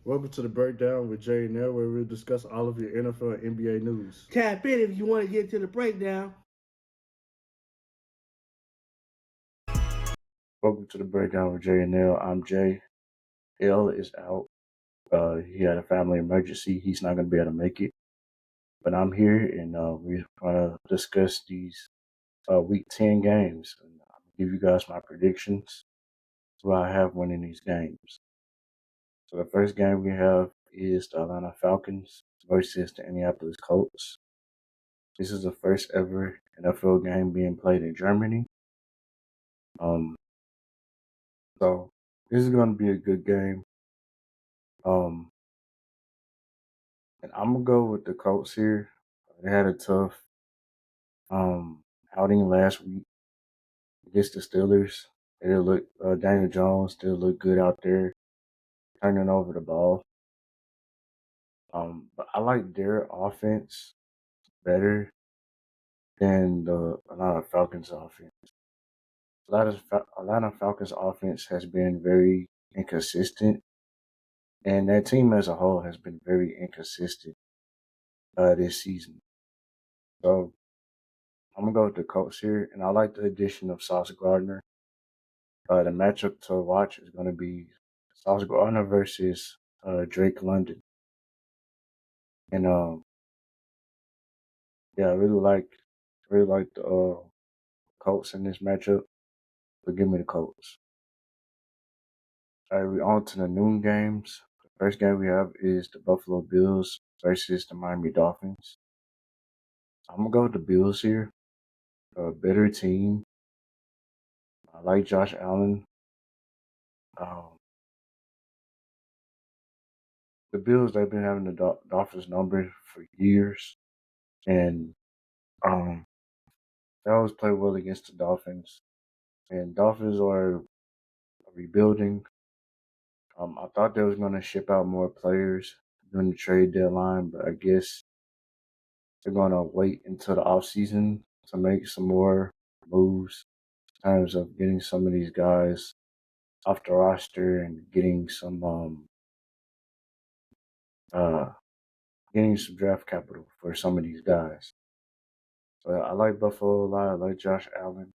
Welcome to the breakdown with Jay and Nell, where we'll discuss all of your NFL and NBA news. Tap in if you want to get to the breakdown. Welcome to the breakdown with Jay and Nell. I'm Jay. L is out. He had a family emergency. He's not going to be able to make it. But I'm here, and we're going to discuss these Week 10 games. And I'm going to give you guys my predictions, who I have winning these games. So the first game we have is the Atlanta Falcons versus the Indianapolis Colts. This is the first ever NFL game being played in Germany. Um, so this is going to be a good game. Um, and I'm gonna go with the Colts here. They had a tough outing last week against the Steelers. They did look Daniel Jones still look good out there, turning over the ball. But I like their offense better than the Atlanta Falcons offense. Atlanta Falcons offense has been very inconsistent, and that team as a whole has been very inconsistent this season. So I'm gonna go with the Colts here, and I like the addition of Sauce Gardner. The matchup to watch is gonna be Sauce Gardner versus Drake London, and yeah, I really like the Colts in this matchup. So give me the Colts. All right, we on to the noon games. The first game we have is the Buffalo Bills versus the Miami Dolphins. I'm gonna go with the Bills here. A better team. I like Josh Allen. Um, the Bills, they've been having the Dolphins number for years, and um, they always play well against the Dolphins. And Dolphins are rebuilding. I thought they was going to ship out more players during the trade deadline, but I guess they're going to wait until the offseason to make some more moves in terms of getting some of these guys off the roster and uh getting some draft capital for some of these guys. But I like Buffalo a lot. I like Josh Allen.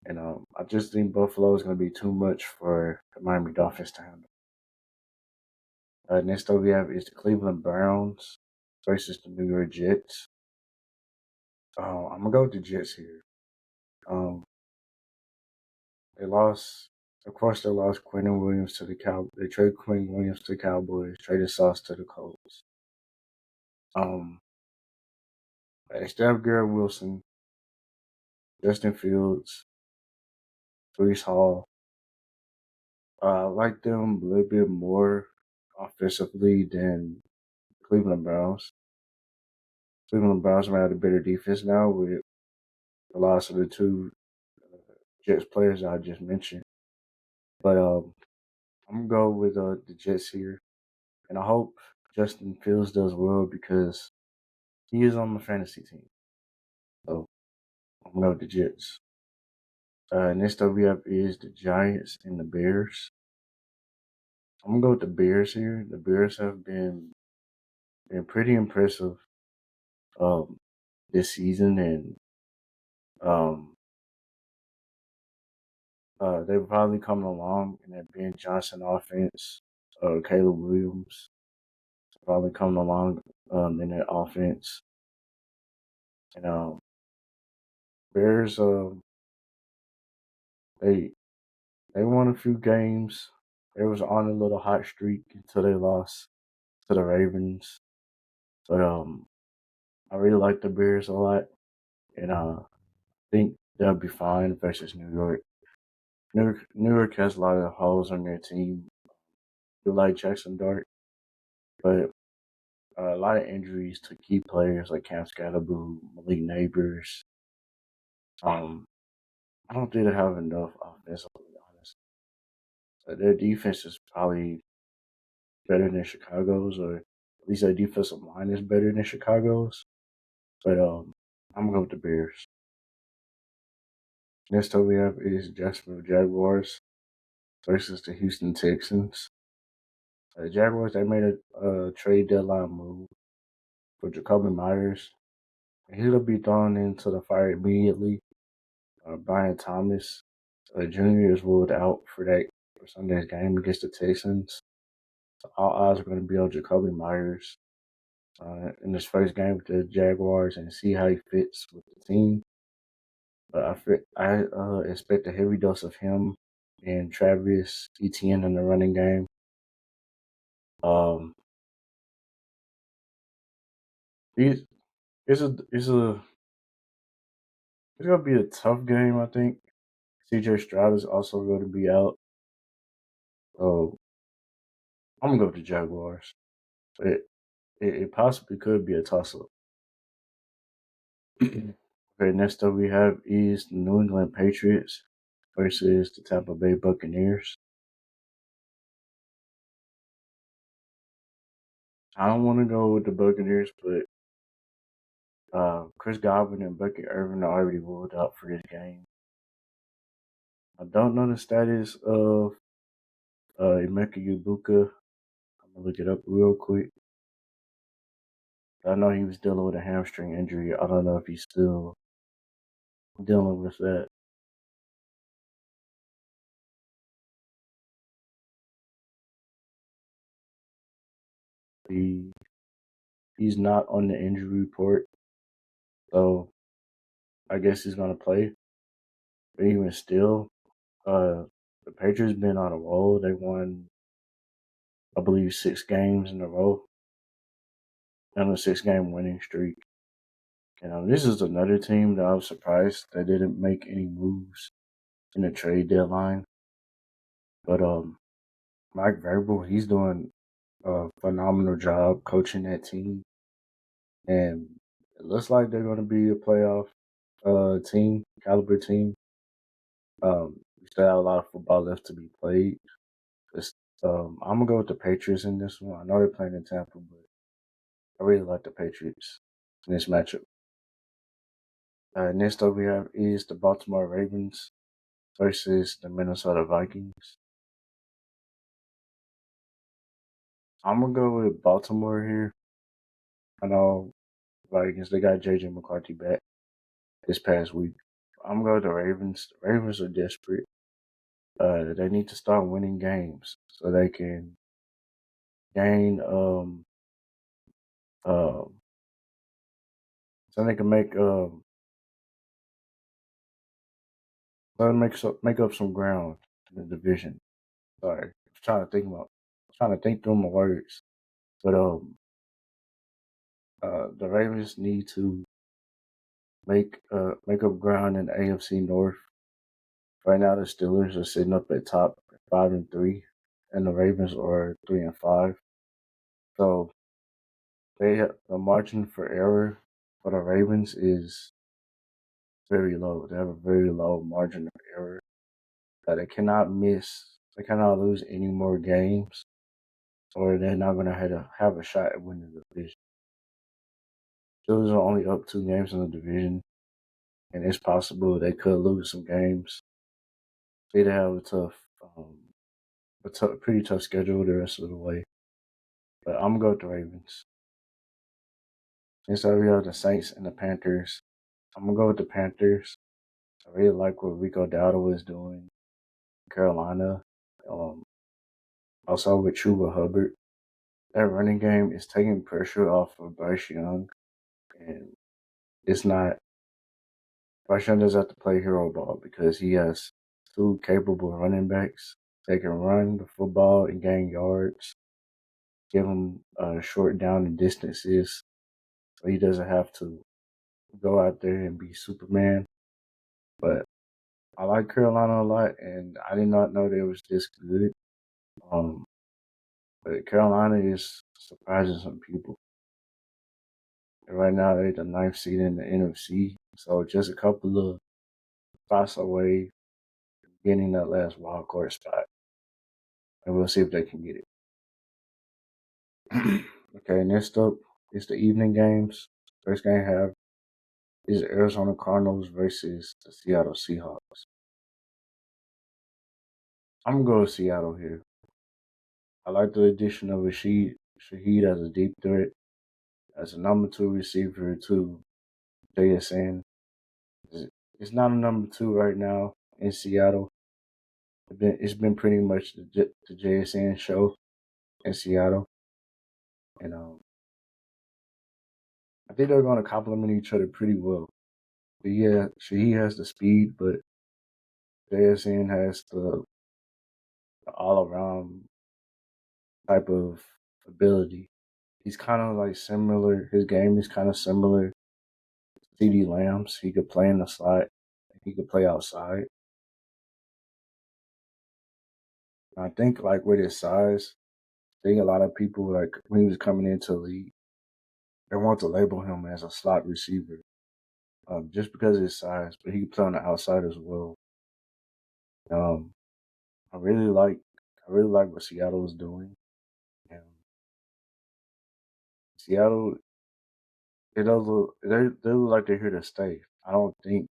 And I just think Buffalo is going to be too much for the Miami Dolphins to handle. Next up we have is the Cleveland Browns versus the New York Jets. I'm gonna go with the Jets here. Um, they lost, of course, they lost Quentin Williams to the Cow. They traded Quentin Williams to the Cowboys, traded Sauce to the Colts. Um, they still have Garrett Wilson, Justin Fields, Brees Hall. I like them a little bit more offensively than Cleveland Browns. Cleveland Browns might have a better defense now with the loss of the two Jets players I just mentioned. But I'm gonna go with the Jets here, and I hope Justin Fields does well because he is on the fantasy team. So I'm gonna go with the Jets. Next up we have is the Giants and the Bears. I'm gonna go with the Bears here. The Bears have been pretty impressive um, this season, and um, they've probably coming along in that Ben Johnson offense. Caleb Williams probably coming along in that offense, and Bears they they won a few games. They was on a little hot streak until they lost to the Ravens. But I really like the Bears a lot, and think they'll be fine versus New York. New York has a lot of holes on their team. You like Jackson Dart, but a lot of injuries to key players like Cam Scatterboo, Malik Neighbors. Um, I don't think they have enough offensively, honestly. So their defense is probably better than Chicago's, or at least their defensive line is better than Chicago's. But I'm gonna go with the Bears. Next up we have is Jacksonville Jaguars versus the Houston Texans. The Jaguars, they made a trade deadline move for Jacoby Myers. He'll be thrown into the fire immediately. Brian Thomas Jr. is ruled out for Sunday's game against the Texans. So all eyes are going to be on Jacoby Myers in his first game with the Jaguars and see how he fits with the team. But I expect a heavy dose of him and Travis Etienne in the running game. Um, it's it's a it's a it's gonna be a tough game. I think CJ Stroud is also going to be out. So I'm gonna go with the Jaguars. It possibly could be a toss up. Okay, next up we have is the New England Patriots versus the Tampa Bay Buccaneers. I don't want to go with the Buccaneers, but Chris Godwin and Bucky Irvin are already ruled out for this game. I don't know the status of Emeka Ibuka. I'm gonna look it up real quick. I know he was dealing with a hamstring injury. I don't know if he's still dealing with that. He's not on the injury report, so I guess he's gonna play. But even still, the Patriots been on a roll. They won, I believe, 6 games in a row, on a 6-game winning streak. And this is another team that I was surprised they didn't make any moves in the trade deadline. But Mike Vrabel, he's doing a phenomenal job coaching that team, and it looks like they're going to be a playoff caliber team. We still have a lot of football left to be played. I'm gonna go with the Patriots in this one. I know they're playing in Tampa, but I really like the Patriots in this matchup. Next up we have is the Baltimore Ravens versus the Minnesota Vikings. I'm gonna go with Baltimore here. I know Vikings, they got JJ McCarthy back this past week. I'm gonna go with the Ravens. The Ravens are desperate. They need to start winning games so they can gain um so they can make up some ground in the division. Sorry, trying to think through my words. But the Ravens need to make up ground in the AFC North. Right now, the Steelers are sitting up at top 5-3, and the Ravens are 3-5. So the margin for error for the Ravens is very low. They have a very low margin of error that they cannot miss. They cannot lose any more games, or they're not going to have a shot at winning the division. Steelers are only up 2 games in the division, and it's possible they could lose some games. They have pretty tough schedule the rest of the way. But I'm gonna go with the Ravens. Instead, we have the Saints and the Panthers. I'm gonna go with the Panthers. I really like what Rico Dowdle is doing in Carolina. Also with Chuba Hubbard. That running game is taking pressure off of Bryce Young, and it's not. Bryce Young doesn't have to play hero ball because he has 2 capable running backs. They can run the football and gain yards, give him short down and distances, so he doesn't have to go out there and be Superman. But I like Carolina a lot, and I did not know they was this good. Um, but Carolina is surprising some people. And right now, they're the 9th seed in the NFC, so just a couple of spots away from getting that last wild card spot. And we'll see if they can get it. Okay, next up is the evening games. First game have is Arizona Cardinals versus the Seattle Seahawks. I'm gonna go with Seattle here. I like the addition of Shaheed as a deep threat, as a number two receiver to JSN. It's it's not a number two right now in Seattle. It's been pretty much the JSN show in Seattle, and I think they're going to complement each other pretty well. But yeah, Shaheed has the speed, but JSN has the all around type of ability. He's kind of like similar. His game is kind of similar to CD Lamb's. He could play in the slot. He could play outside. And I think like with his size, I think a lot of people like when he was coming into the league, they want to label him as a slot receiver, just because of his size. But he could play on the outside as well. Um, I really like I really like what Seattle is doing. And Seattle, they look like they're here to stay. I don't think,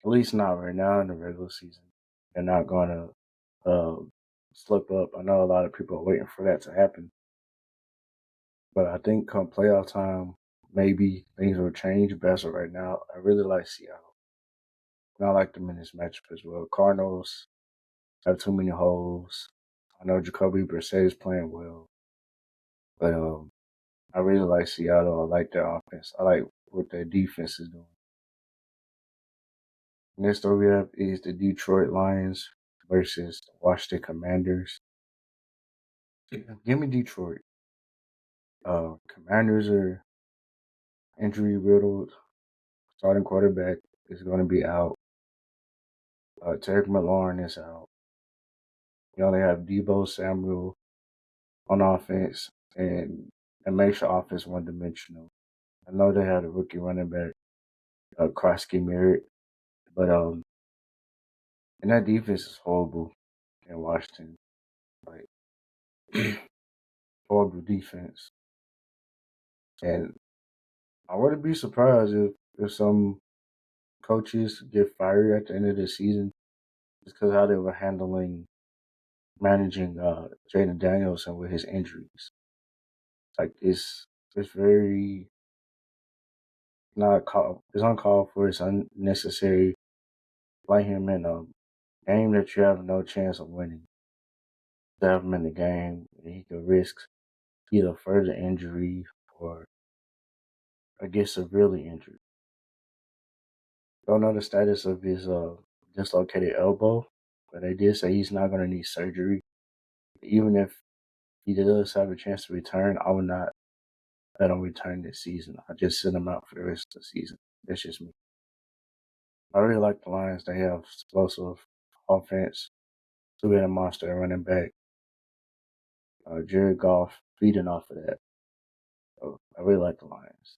at least not right now in the regular season, they're not gonna slip up. I know a lot of people are waiting for that to happen, but I think come playoff time, maybe things will change. But as of right now, I really like Seattle, and I like them in this matchup as well. Cardinals have too many holes. I know Jacoby Brissett is playing well, but I really like Seattle. I like their offense. I like what their defense is doing. Next up we have is the Detroit Lions versus the Washington Commanders. Give me Detroit. Commanders are injury riddled. Starting quarterback is going to be out. Terry McLaurin is out. You only have Debo Samuel on offense, and it makes your offense one dimensional. I know they had a rookie running back, Krosky Merritt, but and that defense is horrible in Washington. Like horrible defense. And I wouldn't be surprised if some coaches get fired at the end of the season just because how they were managing Jaden Danielson with his injuries. Like it's very not called. It's uncalled for. It's unnecessary. Play him in a game that you have no chance of winning. To have him in the game, and he could risk either further injury or get severely injured. Don't know the status of his dislocated elbow, but they did say he's not going to need surgery. Even if he does have a chance to return, I would not let him return this season. I just sit him out for the rest of the season. That's just me. I really like the Lions. They have explosive offense, two-headed monster running back. Jared Goff feeding off of that. So I really like the Lions.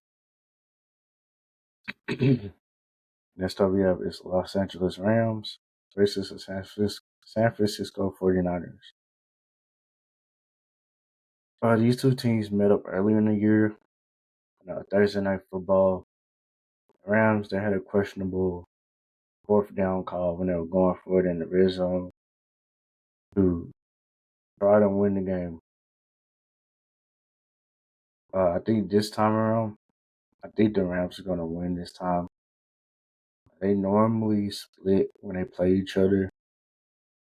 Next up we have is Los Angeles Rams versus the San Francisco 49ers. These two teams met up earlier in the year. Thursday Night Football. The Rams, they had a questionable fourth down call when they were going for it in the red zone to try to win the game. I think this time around, I think the Rams are going to win this time. They normally split when they play each other.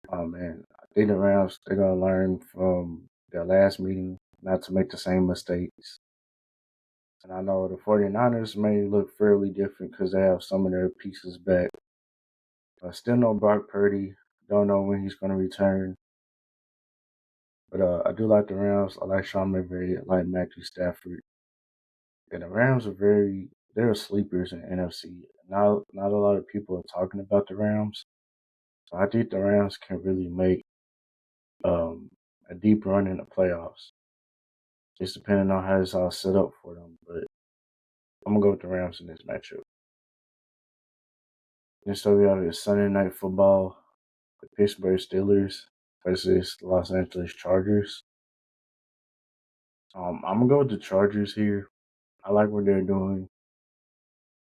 And I think the Rams, they're going to learn from their last meeting not to make the same mistakes. And I know the 49ers may look fairly different because they have some of their pieces back. Still no Brock Purdy. Don't know when he's going to return. But I do like the Rams. I like Sean McVay. I like Matthew Stafford. And the Rams they're sleepers in NFC. Not a lot of people are talking about the Rams. So I think the Rams can really make a deep run in the playoffs. Just depending on how it's all set up for them. But I'm going to go with the Rams in this matchup. Next up, we have is Sunday Night Football. The Pittsburgh Steelers versus Los Angeles Chargers. I'm going to go with the Chargers here. I like what they're doing.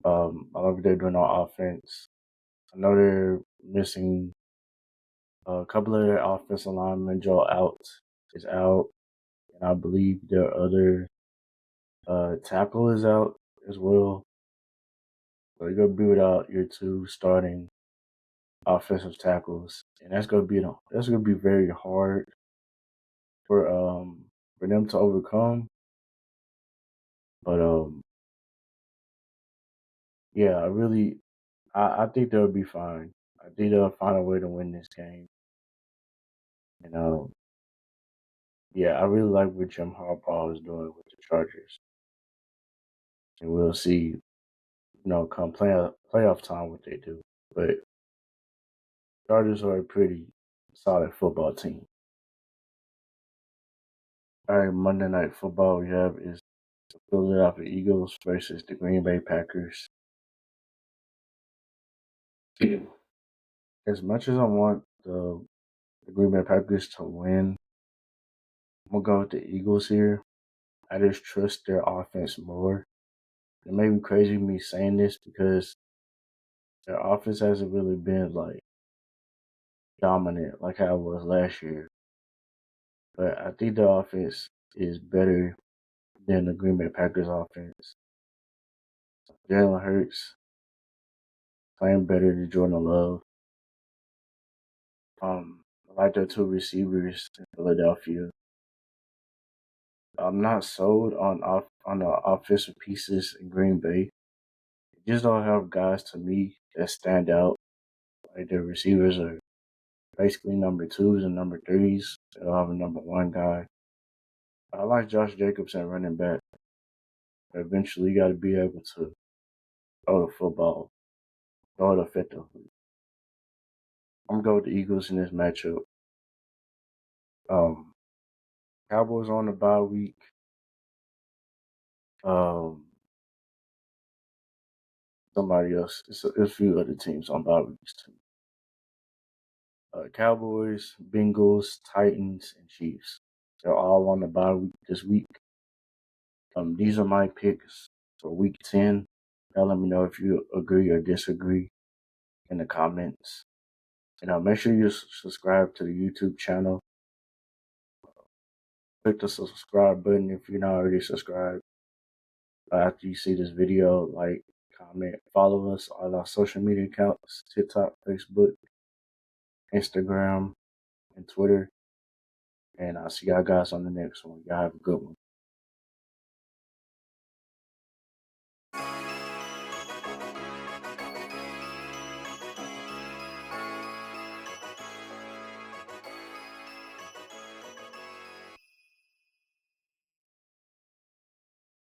I like what they're doing on offense. I know they're missing a couple of their offensive linemen, Joe out. is out, and I believe their other tackle is out as well. So you're gonna be without your two starting offensive tackles, and that's gonna be very hard for them to overcome. But yeah, I think they'll be fine. I think they'll find a way to win this game. And yeah, I really like what Jim Harbaugh is doing with the Chargers, and we'll see, come playoff time what they do. But Chargers are a pretty solid football team. All right, Monday Night Football we have is the Philadelphia Eagles versus the Green Bay Packers. As much as I want the Green Bay Packers to win, I'm gonna go with the Eagles here. I just trust their offense more. It may be crazy me saying this because their offense hasn't really been like dominant like how it was last year. But I think the offense is better than the Green Bay Packers offense. Jalen Hurts playing better than Jordan Love. I like their two receivers in Philadelphia. I'm not sold on the offensive pieces in Green Bay. They just don't have guys to me that stand out. Like their receivers are basically number twos and number threes. They don't have a number one guy. I like Josh Jacobs at running back. Eventually, you got to be able to throw the football, throw it effectively. I'm going with the Eagles in this matchup. Cowboys on the bye week. Somebody else. It's a few other teams on bye weeks too. Cowboys, Bengals, Titans, and Chiefs. They're all on the bye week this week. These are my picks for week 10. Now let me know if you agree or disagree in the comments. And make sure you subscribe to the YouTube channel. Click the subscribe button if you're not already subscribed. After you see this video, like, comment, follow us on our social media accounts, TikTok, Facebook, Instagram, and Twitter. And I'll see y'all guys on the next one. Y'all have a good one.